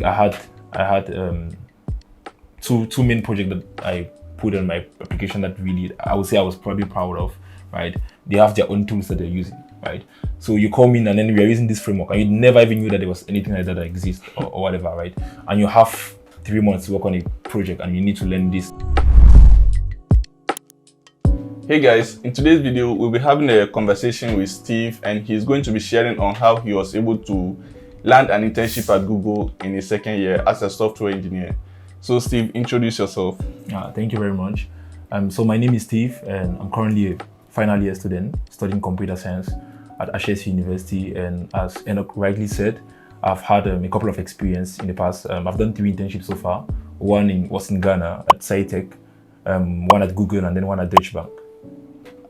I had two main projects that I put on my application that really I would say I was probably proud of, right? They have their own tools that they're using, right? So you come in and then we are using this framework and you never even knew that there was anything like that exists or whatever, right? And you have 3 months to work on a project and you need to learn this. Hey guys, in today's video, we'll be having a conversation with Steve and he's going to be sharing on how he was able to land an internship at Google in his second year as a software engineer. So Steve, introduce yourself. Thank you very much. So my name is Steve and I'm currently a final year student studying computer science at Ashesi University, and as Enoch rightly said, I've had a couple of experience in the past. I've done 3 internships so far. One was in Ghana at SciTech, one at Google, and then one at Deutsche Bank.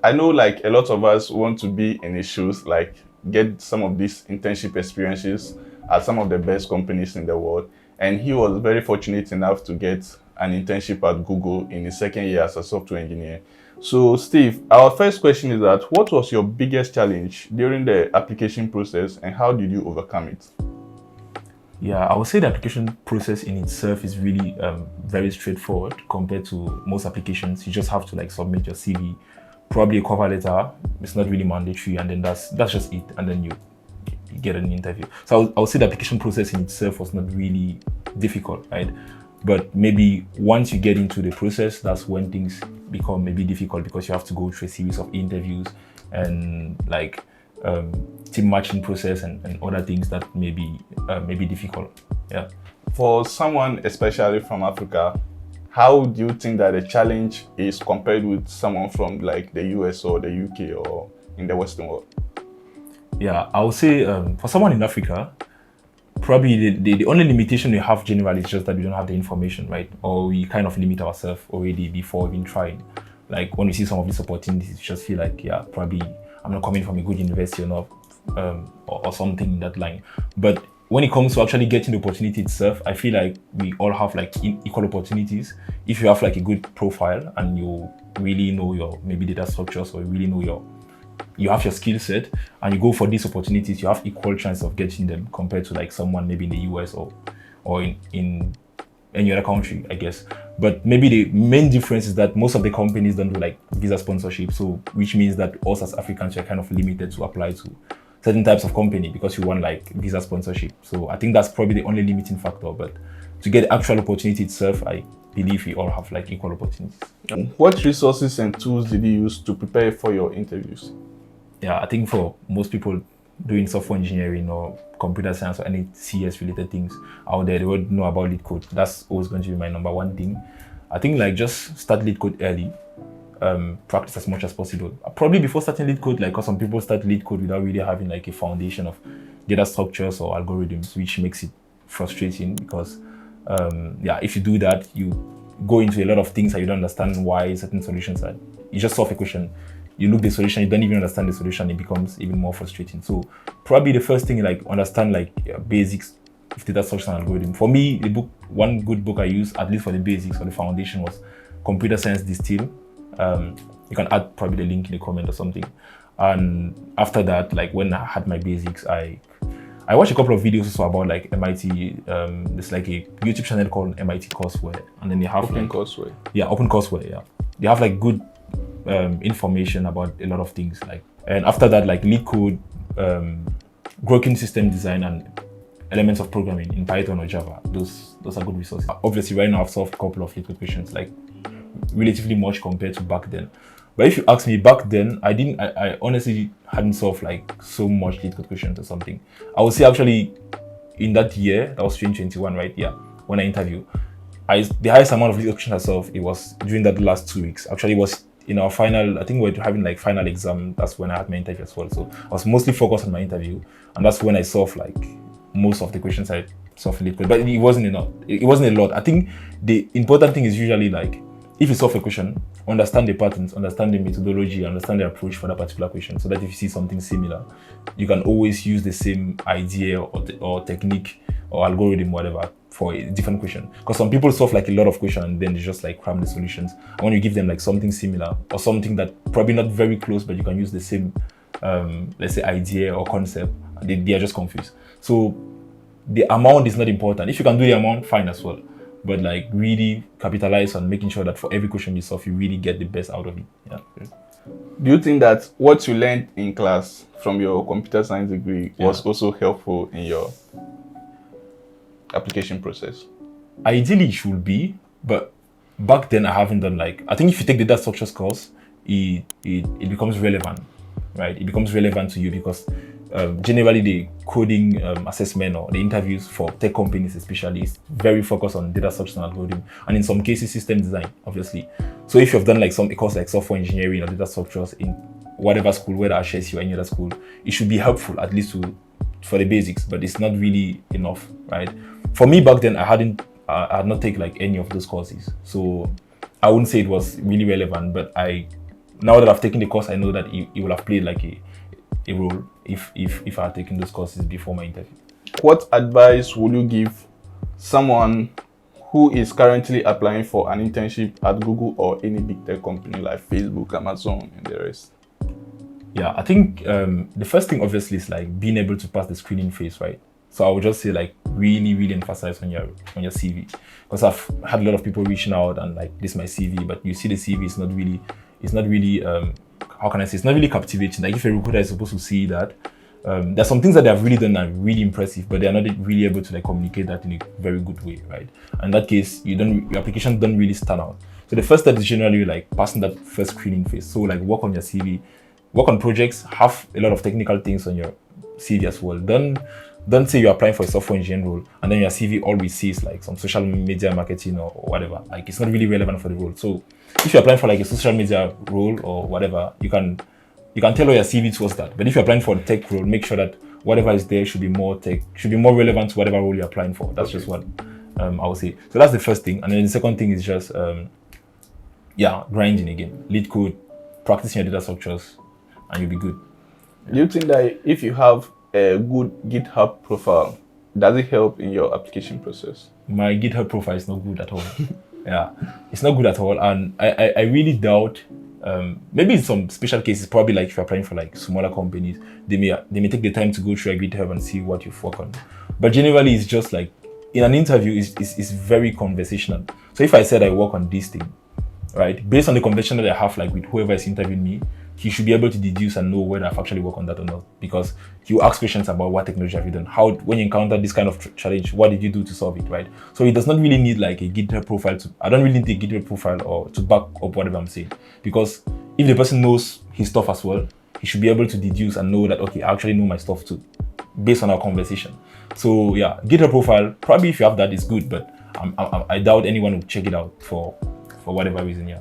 I know like a lot of us want to be in his shoes, like get some of these internship experiences at some of the best companies in the world. And he was very fortunate enough to get an internship at Google in his second year as a software engineer. So Steve, our first question is that what was your biggest challenge during the application process and how did you overcome it? Yeah, I would say the application process in itself is really very straightforward compared to most applications. You just have to like submit your CV, probably a cover letter. It's not really mandatory, and then that's just it, and then you get an interview. So I would say the application process in itself was not really difficult, right? But maybe once you get into the process, that's when things become maybe difficult because you have to go through a series of interviews and like team matching process and other things that may be difficult. Yeah. For someone especially from Africa, how do you think that the challenge is compared with someone from like the US or the UK or in the Western world? Yeah, I would say for someone in Africa, probably the only limitation we have generally is just that we don't have the information, right? Or we kind of limit ourselves already before even trying. Like when we see some of these opportunities, we just feel like, yeah, probably I'm not coming from a good university or not, or something in that line. But when it comes to actually getting the opportunity itself, I feel like we all have like equal opportunities. If you have like a good profile and you really know your maybe data structures, or you really know you have your skill set and you go for these opportunities, you have equal chance of getting them compared to like someone maybe in the US or in any other country, I guess. But maybe the main difference is that most of the companies don't do like visa sponsorship, so which means that us as Africans are kind of limited to apply to certain types of company because you want like visa sponsorship. So I think that's probably the only limiting factor. But to get the actual opportunity itself, I believe we all have like equal opportunities. What resources and tools did you use to prepare for your interviews? Yeah, I think for most people doing software engineering or computer science or any CS related things out there, they would know about Leetcode. That's always going to be my number one thing. I think like just start Leetcode early, practice as much as possible. Probably before starting Leetcode, like because some people start Leetcode without really having like a foundation of data structures or algorithms, which makes it frustrating because if you do that, you go into a lot of things that you don't understand why certain solutions are. You just solve a question. You look the solution, you don't even understand the solution, it becomes even more frustrating. So probably the first thing, like understand like basics of data structure and algorithm. For me, one good book I use, at least for the basics or the foundation, was Computer Science Distill. You can add probably the link in the comment or something. And after that, like when I had my basics, I watched a couple of videos also about like MIT. There's like a YouTube channel called MIT Courseware, and then they have OpenCourseware. Yeah, OpenCourseware. Yeah, they have like good information about a lot of things. Like, and after that, like Leetcode, working system design, and elements of programming in Python or Java. Those are good resources. Obviously, right now I've solved a couple of Leetcode questions, like relatively much compared to back then. But if you ask me back then, I honestly hadn't solved like so much Leetcode questions or something. I would say actually in that year, that was 2021, right? Yeah, when I interviewed, the highest amount of Leetcode questions I solved, it was during that last 2 weeks. Actually, it was in our final, I think we were having like final exam. That's when I had my interview as well. So I was mostly focused on my interview, and that's when I solved like most of the questions I solved in Leetcode. But it wasn't enough. It wasn't a lot. I think the important thing is usually like, if you solve a question, understand the patterns, understand the methodology, understand the approach for that particular question, so that if you see something similar, you can always use the same idea or technique or algorithm, whatever, for a different question. Because some people solve like a lot of questions and then they just like cram the solutions. And when you give them like something similar or something that probably not very close, but you can use the same, let's say, idea or concept, they are just confused. So the amount is not important. If you can do the amount, fine as well. But like really capitalize on making sure that for every question you solve, you really get the best out of it. Yeah. Do you think that what you learned in class from your computer science degree was also helpful in your application process? Ideally, it should be, but back then I haven't done like, I think if you take the data structures course, it becomes relevant, right? It becomes relevant to you because generally the coding assessment or the interviews for tech companies especially is very focused on data structures and algorithm, and in some cases system design, obviously. So if you've done like a course like software engineering or data structures in whatever school, whether Ashesi or any other school, it should be helpful at least for the basics, but it's not really enough, right? For me back then, I had not taken like any of those courses, so I wouldn't say it was really relevant. But now that I've taken the course, I know that it will have played like a role if I had taken those courses before my interview. What advice would you give someone who is currently applying for an internship at Google or any big tech company like Facebook, Amazon, and the rest? Yeah, I think the first thing obviously is like being able to pass the screening phase, right? So I would just say like really emphasize on your CV, because I've had a lot of people reaching out and like, this is my CV, but you see the CV is not really how can I say, it's not really captivating. Like if a recruiter is supposed to see that, there's some things that they have really done that are really impressive, but they are not really able to like communicate that in a very good way, right? And in that case, your application doesn't really stand out. So the first step is generally like passing that first screening phase. So like work on your CV, work on projects, have a lot of technical things on your CV as well. Don't say you're applying for a software engineering role and then your CV always says like some social media marketing or whatever. Like it's not really relevant for the role. So if you're applying for like a social media role or whatever, you can tailor your CV towards that. But if you're applying for a tech role, make sure that whatever is there should be more relevant to whatever role you're applying for. That's just what I would say. So that's the first thing. And then the second thing is just grinding again. Leetcode, practicing your data structures, and you'll be good. Do you think that if you have a good GitHub profile, does it help in your application process? My GitHub profile is not good at all. Yeah, it's not good at all, and I really doubt. Maybe in some special cases, probably like if you're applying for like smaller companies, they may take the time to go through your GitHub and see what you've worked on. But generally, it's just like in an interview, it's very conversational. So if I said I work on this thing, right, based on the conversation that I have like with whoever is interviewing me, he should be able to deduce and know whether I've actually worked on that or not, because he will ask questions about what technology have you done, when you encounter this kind of challenge, what did you do to solve it, right? So he does not really need like a GitHub profile I don't really need a GitHub profile or to back up whatever I'm saying, because if the person knows his stuff as well, he should be able to deduce and know that, okay, I actually know my stuff too, based on our conversation. So yeah, GitHub profile, probably if you have that, is good, but I doubt anyone will check it out for whatever reason, yeah.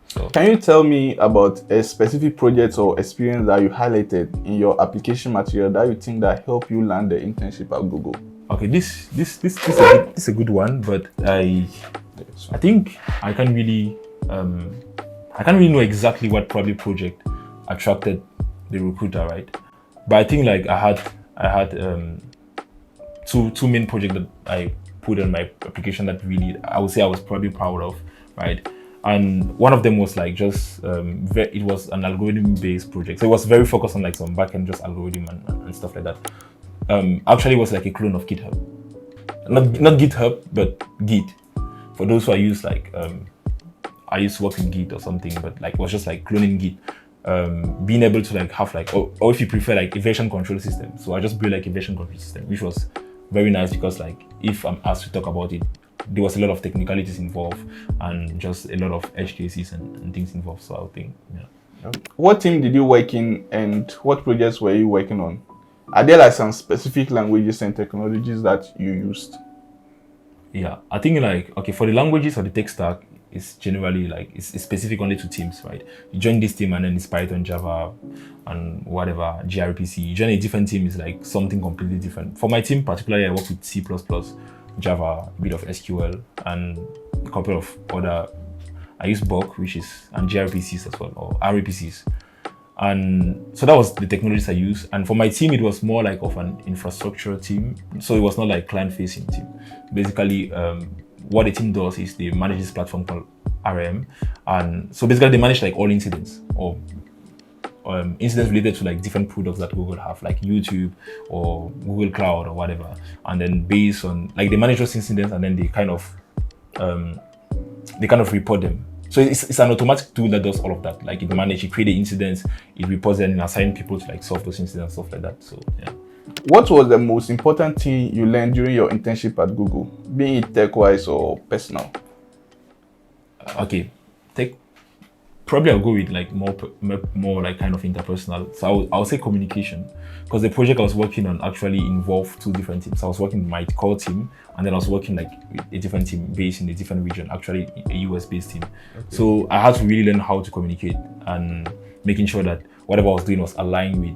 So. Can you tell me about a specific project or experience that you highlighted in your application material that you think that helped you land the internship at Google? Okay, this is a good one, but I think I can't really know exactly what probably project attracted the recruiter, right? But I think like I had two main projects that I put on my application that really I would say I was probably proud of, right? And one of them was like just it was an algorithm-based project, so it was very focused on like some backend just algorithm and stuff like that. Actually, it was like a clone of GitHub, not GitHub, but Git. For those who use like I used to work in Git or something, but like it was just like cloning Git. Being able to like have like, or if you prefer like a version control system. So I just built like a version control system, which was very nice because like if I'm asked to talk about it, there was a lot of technicalities involved and just a lot of edge cases and things involved. So I think, yeah. What team did you work in and what projects were you working on? Are there like some specific languages and technologies that you used? Yeah, I think like, okay, for the languages or the tech stack, it's generally like, it's specific only to teams, right? You join this team and then it's Python, Java, and whatever, gRPC. You join a different team, is like something completely different. For my team, particularly, I work with C++, Java, a bit of SQL, and a couple of other, I use Bug, and gRPCs as well, or RAPCs. And so that was the technologies I use. And for my team, it was more like of an infrastructure team. So it was not like client-facing team. Basically, what the team does is they manage this platform called RM. And so basically they manage like all incidents or incidents related to like different products that Google have, like YouTube or Google Cloud or whatever. And then based on like they manage those incidents, and then they kind of report them. So it's an automatic tool that does all of that. Like it manages, it create the incidents, it reports them, and assign people to like solve those incidents, stuff like that. So yeah. What was the most important thing you learned during your internship at Google, be it tech-wise or personal? Okay, probably I'll go with like more like kind of interpersonal. So I'll say communication, because the project I was working on actually involved two different teams. I was working with my core team, and then I was working like with a different team based in a different region, actually a US based team. Okay. So I had to really learn how to communicate and making sure that whatever I was doing was aligned with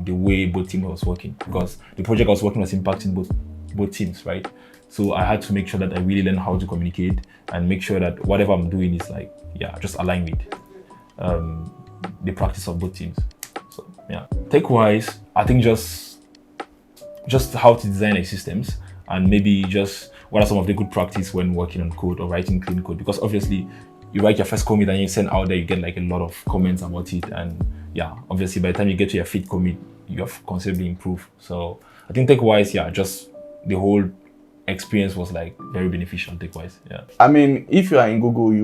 the way both teams was working, because the project I was working was impacting both teams, right? So I had to make sure that I really learn how to communicate and make sure that whatever I'm doing is like, yeah, just aligned with the practice of both teams. So yeah, tech-wise, I think just how to design like systems, and maybe just what are some of the good practice when working on code or writing clean code, because obviously you write your first commit and you send out there, you get like a lot of comments about it, and yeah, obviously by the time you get to your fifth commit, you have considerably improved. So I think tech-wise, yeah, just the whole experience was like very beneficial tech-wise. Yeah. I mean, if you are in Google,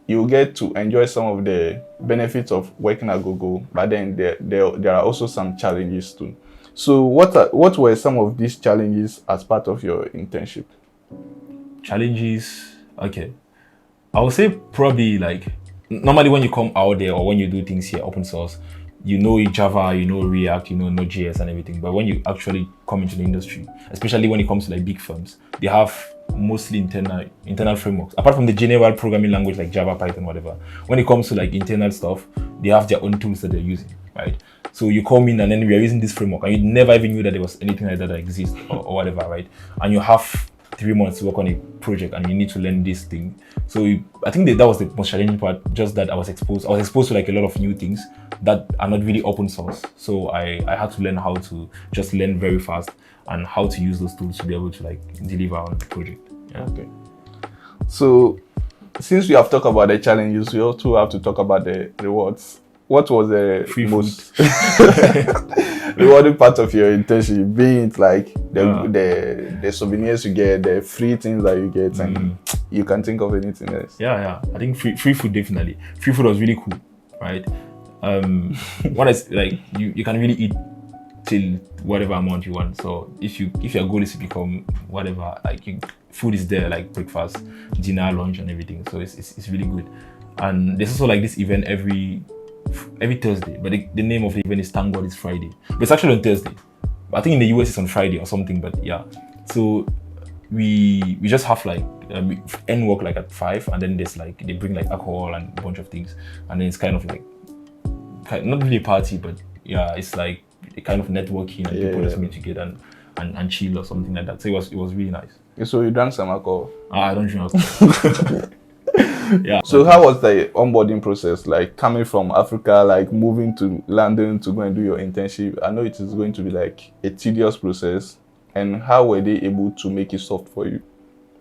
you get to enjoy some of the benefits of working at Google, but then there are also some challenges too. So what were some of these challenges as part of your internship? Challenges, okay. I would say probably like, normally when you come out there or when you do things here, open source, you know Java, you know React, you know Node.js and everything. But when you actually come into the industry, especially when it comes to like big firms, they have mostly internal frameworks. Apart from the general programming language like Java, Python, whatever. When it comes to like internal stuff, they have their own tools that they're using, right? So you come in and then we are using this framework, and you never even knew that there was anything like that exists or whatever, right? And you have 3 months to work on a project and you need to learn this thing. So I think that was the most challenging part, just that I was exposed to like a lot of new things that are not really open source. So I had to learn how to just learn very fast and how to use those tools to be able to like deliver on the project. Yeah. Okay. So since we have talked about the challenges, we also have to talk about the rewards. What was the most rewarding part of your internship? Being it like the souvenirs you get, the free things that you get, and you can think of anything else. Yeah. I think free food, definitely. Free food was really cool, right? What is like you can really eat till whatever amount you want. So if your goal is to become whatever, like food is there, like breakfast, dinner, lunch, and everything. So it's really good. And there's also like this event every Thursday, but the name of the event is Thank God It's Friday. But it's actually on Thursday. I think in the US it's on Friday or something, but yeah. So we just have like end work like at 5, and then there's like they bring like alcohol and a bunch of things, and then it's kind of like not really a party, but yeah, it's like a kind of networking and people just meet together and chill or something like that. So it was really nice. So you drank some alcohol? I don't drink alcohol. Yeah. So how was the onboarding process, like coming from Africa, like moving to London to go and do your internship? I know it is going to be like a tedious process, and how were they able to make it soft for you?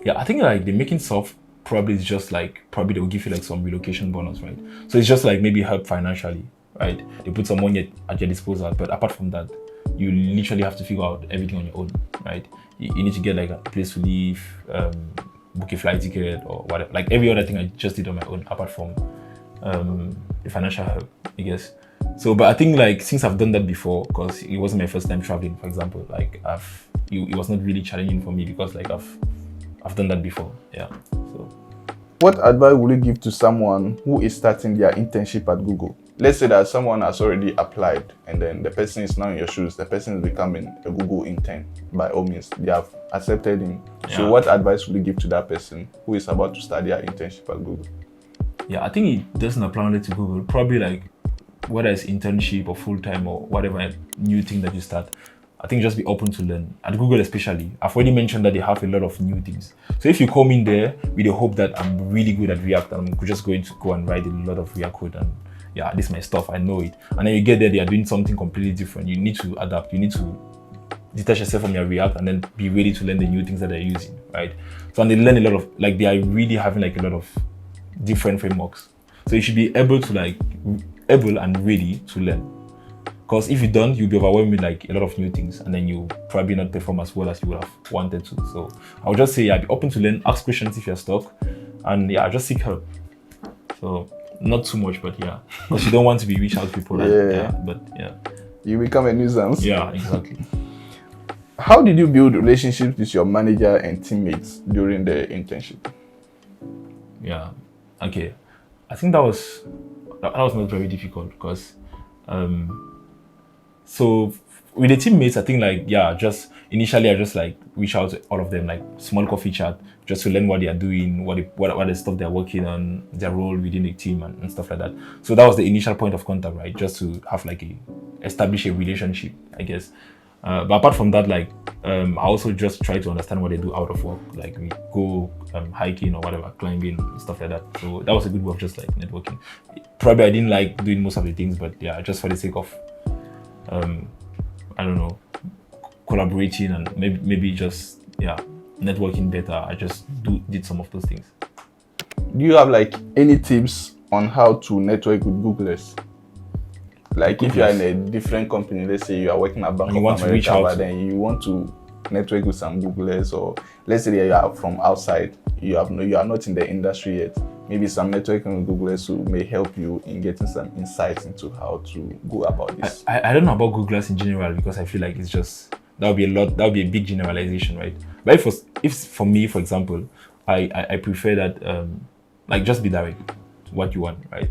Yeah, I think like the making soft probably is just like, probably they'll give you like some relocation bonus, right? So it's just like maybe help financially, right? They put some money at your disposal, but apart from that, you literally have to figure out everything on your own, right? You need to get like a place to live, book a flight ticket or whatever. Like every other thing I just did on my own, apart from the financial help, I guess. So, but I think like since I've done that before, because it wasn't my first time traveling, for example, like it was not really challenging for me because like I've done that before. Yeah. So, what advice would you give to someone who is starting their internship at Google? Let's say that someone has already applied and then the person is now in your shoes, the person is becoming a Google intern. By all means, they have accepted him. Yeah. So what advice would you give to that person who is about to start their internship at Google? Yeah, I think it doesn't apply only to Google. Probably like whether it's internship or full-time or whatever new thing that you start, I think just be open to learn. At Google especially, I've already mentioned that they have a lot of new things. So if you come in there with the hope that I'm really good at React and I'm just going to go and write a lot of React code and yeah, this is my stuff, I know it. And then you get there, they are doing something completely different. You need to adapt. You need to detach yourself from your React and then be ready to learn the new things that they're using, right? So and they learn a lot of, like they are really having like a lot of different frameworks. So you should be able to like able and ready to learn. Because if you don't, you'll be overwhelmed with like a lot of new things, and then you probably not perform as well as you would have wanted to. So I would just say, yeah, be open to learn, ask questions if you're stuck, and yeah, just seek help. So not too much, but yeah, because you don't want to be reach out to people. But yeah, you become a nuisance. Yeah, exactly. How did you build relationships with your manager and teammates during the internship? Yeah, okay. I think that was not very difficult because so with the teammates, I think like, yeah, just initially I just like reach out to all of them, like small coffee chat, just to learn what they are doing, what the stuff they're working on, their role within the team and stuff like that. So that was the initial point of contact, right? Just to have like establish a relationship, I guess. But apart from that, like I also just try to understand what they do out of work. Like we go hiking or whatever, climbing, stuff like that. So that was a good way of just like networking. Probably I didn't like doing most of the things, but yeah, just for the sake of I don't know, collaborating and maybe just networking better, I just did some of those things. Do you have like any tips on how to network with Googlers? Like if you are in a different company, let's say you are working at Bank of America, but then you want to network with some Googlers, or let's say you are from outside, you are not in the industry yet. Maybe some networking with Googlers who may help you in getting some insights into how to go about this. I don't know about Googlers in general, because I feel like it's just that would be a big generalization, right? But if for me, for example, I prefer that like just be direct to what you want, right?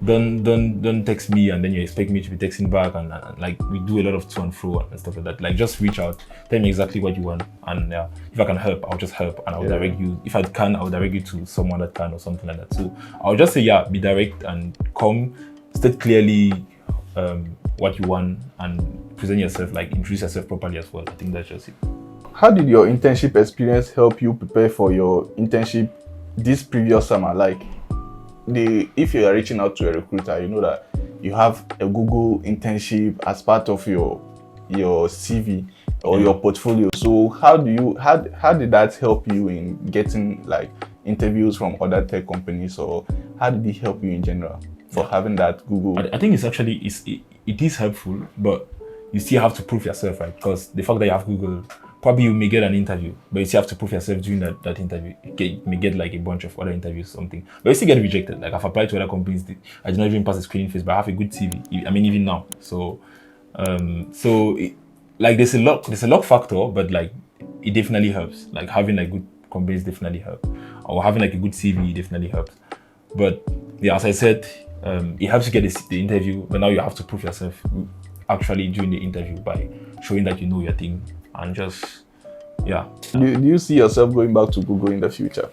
Don't text me and then you expect me to be texting back and like we do a lot of to and fro and stuff like that. Like just reach out, tell me exactly what you want, and if I can help, I'll just help and I'll direct you. If I can, I'll direct you to someone that can or something like that. So I'll just say be direct and state clearly what you want and present yourself, like introduce yourself properly as well. I think that's just it. How did your internship experience help you prepare for your internship this previous summer? Like if you are reaching out to a recruiter, you know that you have a Google internship as part of your CV or your portfolio. So how did that help you in getting like interviews from other tech companies, or how did it help you in general for having that Google? I think it's actually it is helpful, but you still have to prove yourself, right? Because the fact that you have Google, probably you may get an interview, but you still have to prove yourself during that interview. You may get like a bunch of other interviews or something, but you still get rejected. Like I've applied to other companies, I did not even pass the screening phase, but I have a good CV. I mean, even now. So, like there's a luck factor, but like it definitely helps. Like having like good companies definitely help, or having like a good CV definitely helps. But yeah, as I said, it helps you get the interview, but now you have to prove yourself actually during the interview by showing that you know your thing. And just, yeah. Do you see yourself going back to Google in the future?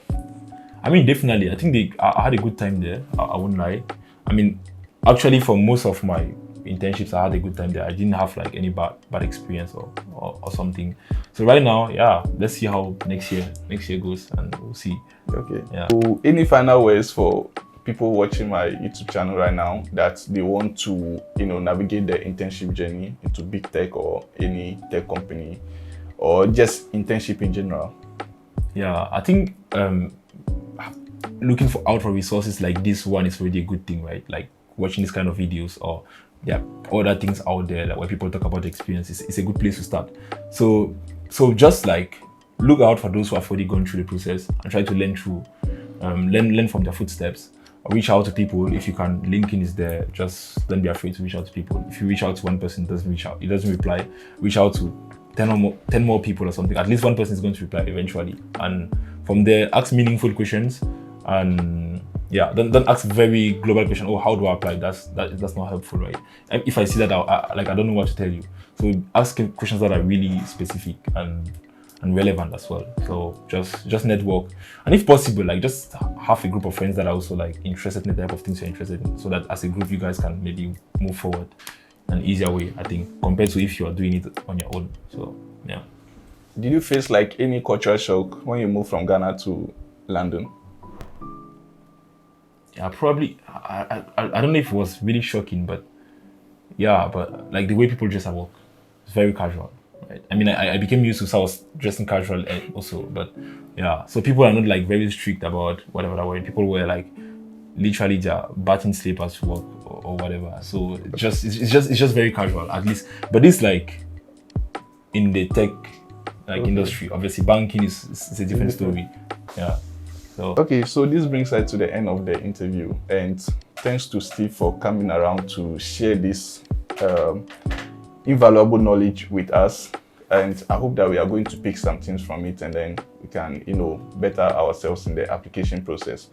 I mean, definitely. I think I had a good time there. I won't lie. I mean, actually, for most of my internships, I had a good time there. I didn't have like any bad experience or something. So right now, yeah, let's see how next year goes, and we'll see. Okay. Yeah. So, any final words for people watching my YouTube channel right now that they want to, navigate their internship journey into big tech or any tech company, or just internship in general? Yeah, I think looking out for resources like this one is already a good thing, right? Like watching this kind of videos, or other things out there like where people talk about the experiences, it's a good place to start. So just like look out for those who have already gone through the process and try to learn through, learn from their footsteps. Reach out to people if you can. LinkedIn is there. Just don't be afraid to reach out to people. If you reach out to one person, he doesn't reply, reach out to 10 more people or something. At least one person is going to reply eventually. And from there, ask meaningful questions. And don't ask very global questions. Oh, how do I apply? That's not helpful, right? If I see that, I don't know what to tell you. So ask questions that are really specific and relevant as well. So just network, and if possible, like just have a group of friends that are also like interested in the type of things you're interested in, so that as a group you guys can maybe move forward an easier way, I think, compared to if you are doing it on your own. So yeah. Did you face like any cultural shock when you moved from Ghana to London? Yeah, probably. I don't know if it was really shocking, but but like the way people dress at work, it's very casual. Right? I mean, I became used to, so I was dressing casual also, but yeah. So people are not like very strict about whatever that way. People wear like literally their batting slippers to work or whatever. So it's just very casual, at least. But it's like in the tech industry. Obviously, banking is a different story. Yeah. So okay, so this brings us to the end of the interview, and thanks to Steve for coming around to share this invaluable knowledge with us. And I hope that we are going to pick some things from it, and then we can, better ourselves in the application process.